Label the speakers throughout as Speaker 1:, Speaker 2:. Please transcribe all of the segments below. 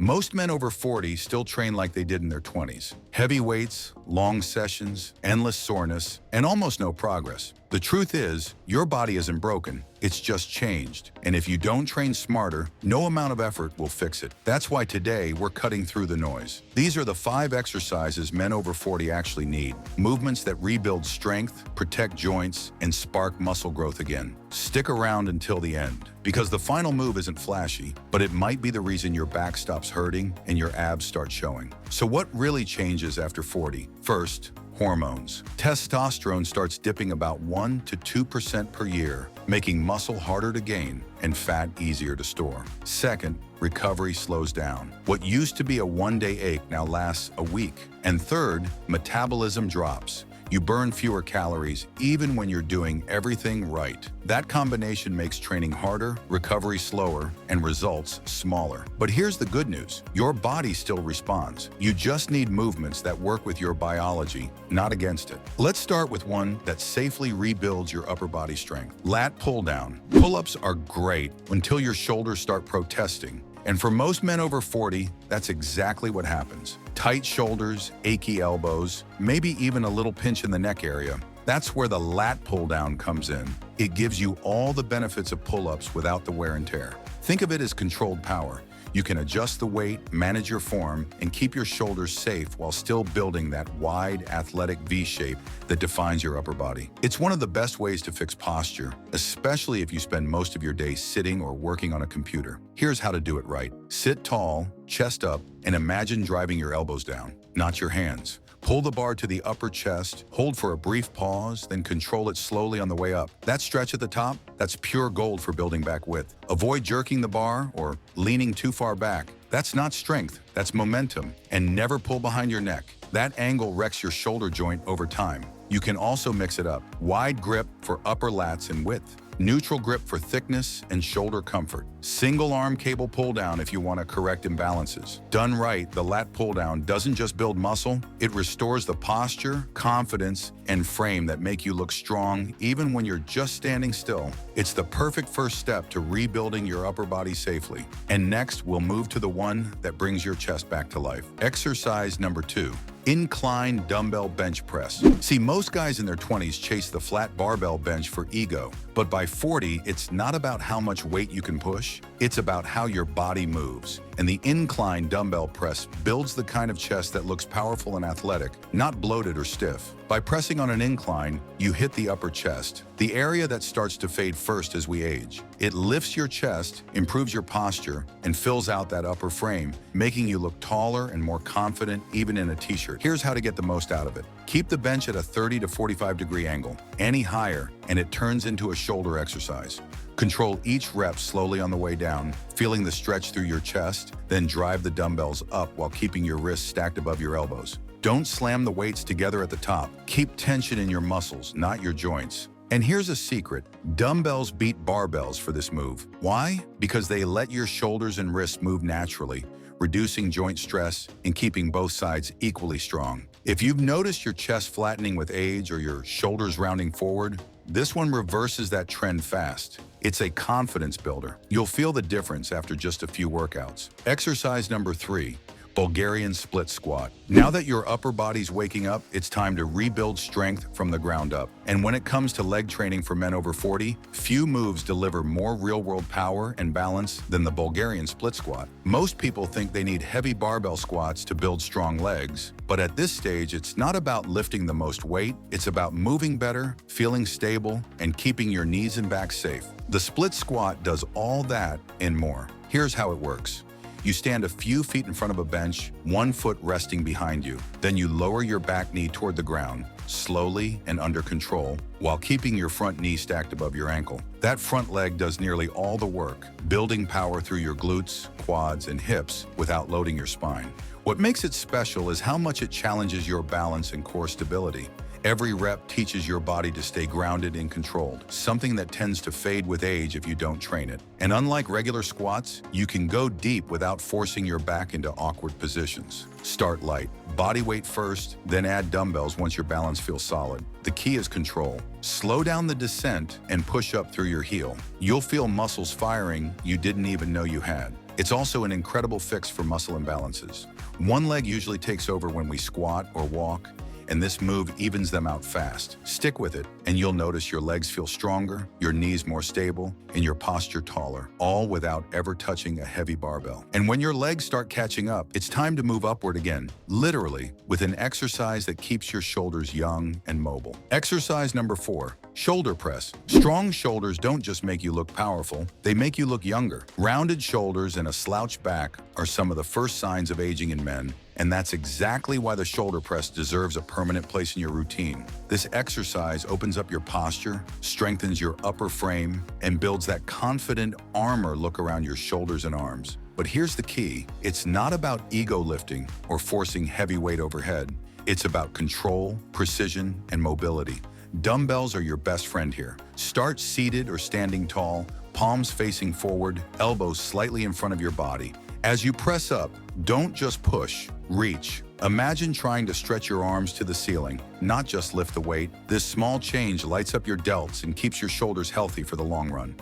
Speaker 1: Most men over 40 still train like they did in their 20s. Heavy weights, long sessions, endless soreness, and almost no progress. The truth is, your body isn't broken, it's just changed. And if you don't train smarter, no amount of effort will fix it. That's why today we're cutting through the noise. These are the 5 exercises men over 40 actually need. Movements that rebuild strength, protect joints, and spark muscle growth again. Stick around until the end, because the final move isn't flashy, but it might be the reason your back stops hurting and your abs start showing. So what really changes after 40? First, hormones. Testosterone starts dipping about 1 to 2% per year, making muscle harder to gain and fat easier to store. Second, recovery slows down. What used to be a one-day ache now lasts a week. And third, metabolism drops. You burn fewer calories even when you're doing everything right. That combination makes training harder, recovery slower, and results smaller. But here's the good news. Your body still responds. You just need movements that work with your biology, not against it. Let's start with one that safely rebuilds your upper body strength. Lat pull down. Pull-ups are great until your shoulders start protesting. And for most men over 40, that's exactly what happens. Tight shoulders, achy elbows, maybe even a little pinch in the neck area. That's where the lat pull down comes in. It gives you all the benefits of pull-ups without the wear and tear. Think of it as controlled power. You can adjust the weight, manage your form, and keep your shoulders safe while still building that wide, athletic V shape that defines your upper body. It's one of the best ways to fix posture, especially if you spend most of your day sitting or working on a computer. Here's how to do it right. Sit tall, chest up, and imagine driving your elbows down, not your hands. Pull the bar to the upper chest, hold for a brief pause, then control it slowly on the way up. That stretch at the top, that's pure gold for building back width. Avoid jerking the bar or leaning too far back. That's not strength, that's momentum. And never pull behind your neck. That angle wrecks your shoulder joint over time. You can also mix it up. Wide grip for upper lats and width. Neutral grip for thickness and shoulder comfort. Single arm cable pull down if you want to correct imbalances. Done right, the lat pull down doesn't just build muscle, it restores the posture, confidence, and frame that make you look strong even when you're just standing still. It's the perfect first step to rebuilding your upper body safely. And next, we'll move to the one that brings your chest back to life. Exercise number 2. Incline dumbbell bench press. See, most guys in their 20s chase the flat barbell bench for ego, but by 40, it's not about how much weight you can push, it's about how your body moves. And the incline dumbbell press builds the kind of chest that looks powerful and athletic, not bloated or stiff. By pressing on an incline, you hit the upper chest, the area that starts to fade first as we age. It lifts your chest, improves your posture, and fills out that upper frame, making you look taller and more confident even in a t-shirt. Here's how to get the most out of it. Keep the bench at a 30 to 45 degree angle. Any higher, and it turns into a shoulder exercise. Control each rep slowly on the way down, feeling the stretch through your chest, then drive the dumbbells up while keeping your wrists stacked above your elbows. Don't slam the weights together at the top. Keep tension in your muscles, not your joints. And here's a secret. Dumbbells beat barbells for this move. Why? Because they let your shoulders and wrists move naturally, reducing joint stress and keeping both sides equally strong. If you've noticed your chest flattening with age or your shoulders rounding forward, this one reverses that trend fast. It's a confidence builder. You'll feel the difference after just a few workouts. Exercise number 3. Bulgarian split squat. Now that your upper body's waking up, it's time to rebuild strength from the ground up. And when it comes to leg training for men over 40, few moves deliver more real-world power and balance than the Bulgarian split squat. Most people think they need heavy barbell squats to build strong legs, but at this stage, it's not about lifting the most weight, it's about moving better, feeling stable, and keeping your knees and back safe. The split squat does all that and more. Here's how it works. You stand a few feet in front of a bench, one foot resting behind you. Then you lower your back knee toward the ground, slowly and under control, while keeping your front knee stacked above your ankle. That front leg does nearly all the work, building power through your glutes, quads, and hips without loading your spine. What makes it special is how much it challenges your balance and core stability. Every rep teaches your body to stay grounded and controlled, something that tends to fade with age if you don't train it. And unlike regular squats, you can go deep without forcing your back into awkward positions. Start light. Body weight first, then add dumbbells once your balance feels solid. The key is control. Slow down the descent and push up through your heel. You'll feel muscles firing you didn't even know you had. It's also an incredible fix for muscle imbalances. One leg usually takes over when we squat or walk, and this move evens them out fast. Stick with it, and you'll notice your legs feel stronger, your knees more stable, and your posture taller, all without ever touching a heavy barbell. And when your legs start catching up, it's time to move upward again, literally, with an exercise that keeps your shoulders young and mobile. Exercise number 4, shoulder press. Strong shoulders don't just make you look powerful, they make you look younger. Rounded shoulders and a slouched back are some of the first signs of aging in men, and that's exactly why the shoulder press deserves a permanent place in your routine. This exercise opens up your posture, strengthens your upper frame, and builds that confident armor look around your shoulders and arms. But here's the key. It's not about ego lifting or forcing heavy weight overhead. It's about control, precision, and mobility. Dumbbells are your best friend here. Start seated or standing tall, palms facing forward, elbows slightly in front of your body. As you press up, don't just push, reach. Imagine trying to stretch your arms to the ceiling, not just lift the weight. This small change lights up your delts and keeps your shoulders healthy for the long run.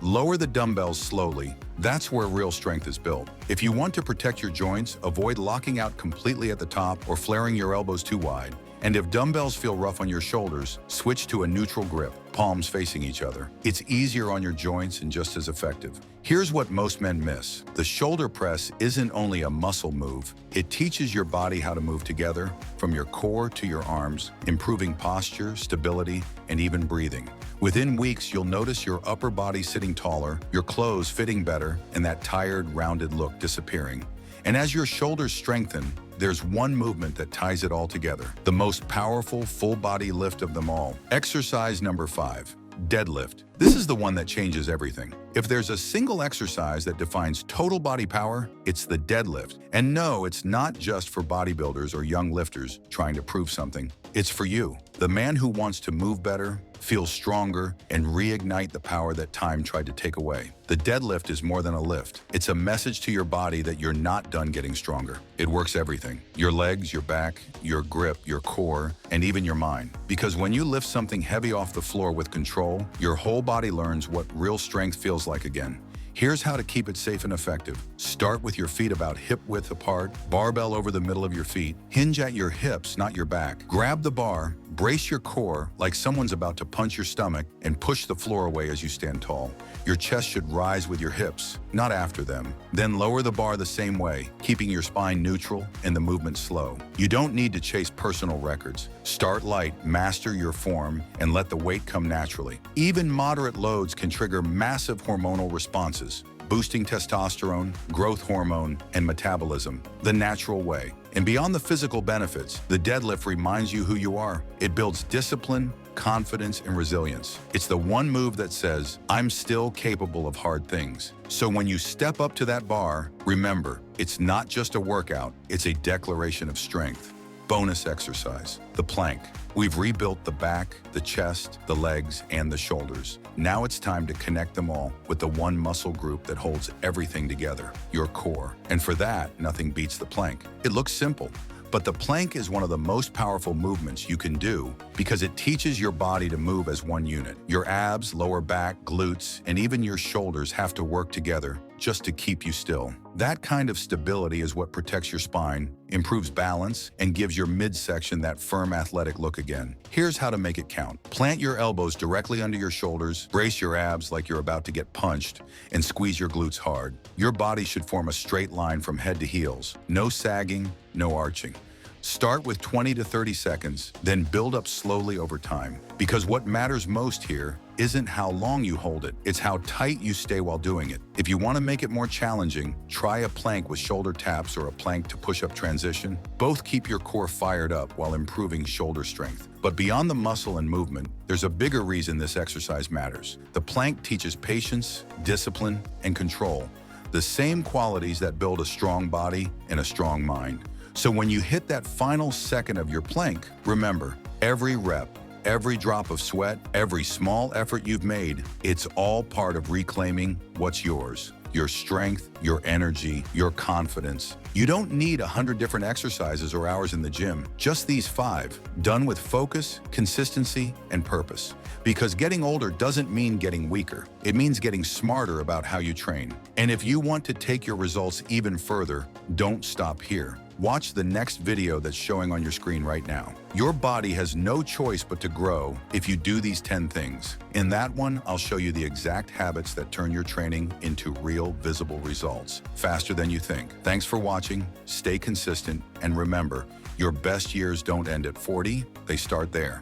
Speaker 1: Lower the dumbbells slowly. That's where real strength is built. If you want to protect your joints, avoid locking out completely at the top or flaring your elbows too wide. And if dumbbells feel rough on your shoulders, switch to a neutral grip, palms facing each other. It's easier on your joints and just as effective. Here's what most men miss. The shoulder press isn't only a muscle move, it teaches your body how to move together, from your core to your arms, improving posture, stability, and even breathing. Within weeks, you'll notice your upper body sitting taller, your clothes fitting better, and that tired, rounded look disappearing. And as your shoulders strengthen, there's one movement that ties it all together. The most powerful full-body lift of them all. Exercise number 5, deadlift. This is the one that changes everything. If there's a single exercise that defines total body power, it's the deadlift. And no, it's not just for bodybuilders or young lifters trying to prove something. It's for you, the man who wants to move better, feel stronger, and reignite the power that time tried to take away. The deadlift is more than a lift. It's a message to your body that you're not done getting stronger. It works everything. Your legs, your back, your grip, your core, and even your mind. Because when you lift something heavy off the floor with control, your whole body learns what real strength feels like again. Here's how to keep it safe and effective. Start with your feet about hip width apart, barbell over the middle of your feet. Hinge at your hips, not your back. Grab the bar, brace your core like someone's about to punch your stomach, and push the floor away as you stand tall. Your chest should rise with your hips, not after them. Then lower the bar the same way, keeping your spine neutral and the movement slow. You don't need to chase personal records. Start light, master your form, and let the weight come naturally. Even moderate loads can trigger massive hormonal responses, boosting testosterone, growth hormone, and metabolism, the natural way. And beyond the physical benefits, the deadlift reminds you who you are. It builds discipline, confidence, and resilience. It's the one move that says, I'm still capable of hard things. So when you step up to that bar, remember, it's not just a workout, it's a declaration of strength. Bonus exercise, the plank. We've rebuilt the back, the chest, the legs, and the shoulders. Now it's time to connect them all with the one muscle group that holds everything together, your core. And for that, nothing beats the plank. It looks simple, but the plank is one of the most powerful movements you can do because it teaches your body to move as one unit. Your abs, lower back, glutes, and even your shoulders have to work together just to keep you still. That kind of stability is what protects your spine, improves balance, and gives your midsection that firm athletic look again. Here's how to make it count. Plant your elbows directly under your shoulders, brace your abs like you're about to get punched, and squeeze your glutes hard. Your body should form a straight line from head to heels. No sagging, no arching. Start with 20 to 30 seconds, then build up slowly over time. Because what matters most here isn't how long you hold it, it's how tight you stay while doing it. If you want to make it more challenging, try a plank with shoulder taps or a plank to push-up transition. Both keep your core fired up while improving shoulder strength. But beyond the muscle and movement, there's a bigger reason this exercise matters. The plank teaches patience, discipline, and control, the same qualities that build a strong body and a strong mind. So when you hit that final second of your plank, remember, every rep, every drop of sweat, every small effort you've made, it's all part of reclaiming what's yours. your strength, your energy, your confidence. You don't need 100 different exercises or hours in the gym, just these 5, done with focus, consistency, and purpose. Because getting older doesn't mean getting weaker. It means getting smarter about how you train. And if you want to take your results even further, don't stop here. Watch the next video that's showing on your screen right now. Your body has no choice but to grow if you do these 10 things. In that one, I'll show you the exact habits that turn your training into real visible results, faster than you think. Thanks for watching, stay consistent, and remember, your best years don't end at 40, they start there.